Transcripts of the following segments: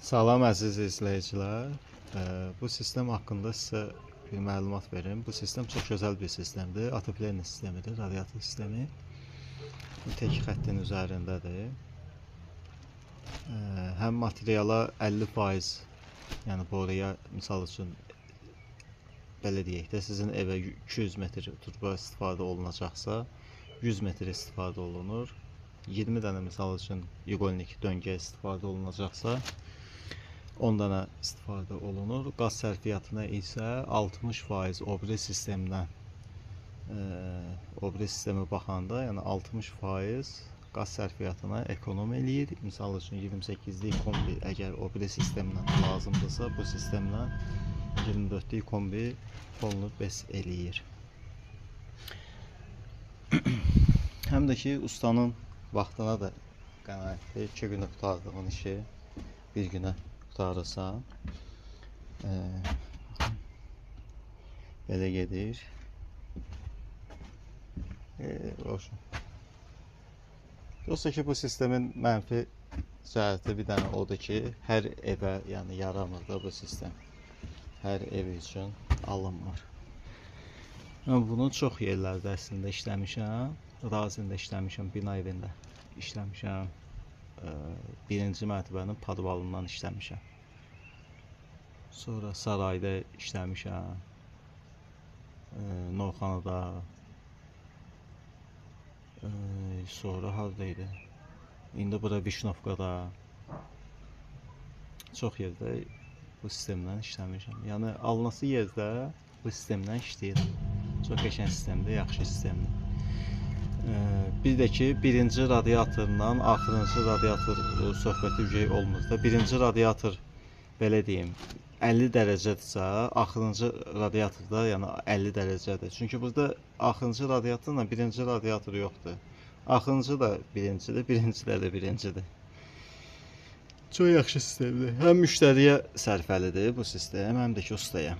Salam əziz izləyicilər. Bu sistem haqqında sizə bir məlumat verim. Bu sistem çox gözəl bir sistemdir. Atoplerni sistemidir, radiator sistemi. Bu tek xəttin üzərindədir. Həm materiala 50%, yəni boruya misal üçün belə deyək də, sizin evə 200 metr turba istifadə olunacaqsa, 100 metr istifadə olunur. 20 dənə misal üçün iqolnik döngə istifadə olunacaqsa, 10 dənə istifadə olunur. Qaz sərfiyyatına isə 60% obri sistemə baxanda, yəni 60% qaz sərfiyyatına ekonom eləyir. Misal üçün 28'lik kombi əgər obri sistemlə lazımdırsa, bu sistemlə 24'lik kombi fonunu bəs eləyir. Həm də ki, ustanın vaxtına da qənaətli. 2 günə qutardığın işi bir günə qutarırsan. Belə gedir. Yoxsa ki, bu sistemin mənfi cəhəti bir dənə odur ki, hər evə yəni yaramır da bu sistem. Hər ev üçün alınmır. Mən bunu çox yerlərdə əslində işləmişəm. Razində işləmişəm, bina evində işləmişəm. Birinci mərtəbənin podvalından işləmişəm. Sonra sarayda işləmişəm. Novxanada. Sonra haradaydı? İndi bura Vişnovkada. Çox yerdə bu sistemdən işləmişəm. Yəni alınası yerdə bu sistemdən işləyirəm. Çox qəşəng sistemdir, yaxşı sistemdir. Bir də ki, birinci radiatorla axırıncı radiator söhbəti ücey olmur da. Birinci radiator belə deyim 50 dərəcədirsə, axırıncı radiatorda yəni 50 dərəcədir. Çünki burada axırıncı radiatorla birinci radiator yoxdur. Axırıncı da birincidir, birincilər də birincidir. Çox yaxşı sistemdir. Həm müştəriyə sərfəlidir bu sistem, həm də ki ustaya.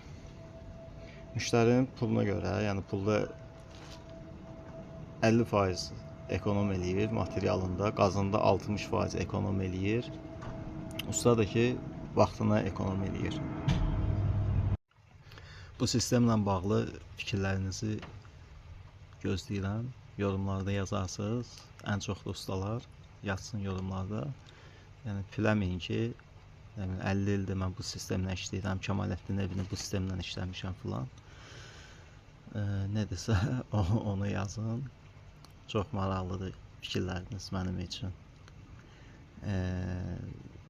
Müştərinin puluna görə, yəni pulda 50% ekonom eləyir materialında, qazında 60% ekonom eləyir. Usta da ki, vaxtına ekonom eləyir. Bu sistemlə bağlı fikirlərinizi gözləyirəm. Yorumlarda yazarsınız. Ən çox da ustalar yazsın yorumlarda. Yəni filəməyin ki, 50 ildir mən bu sistemlə işləyirəm. Kemaləddin evini bu sistemlə işləmişəm filan. Nədirsə onu yazın. Çox maraqlıdır fikirləriniz mənim üçün.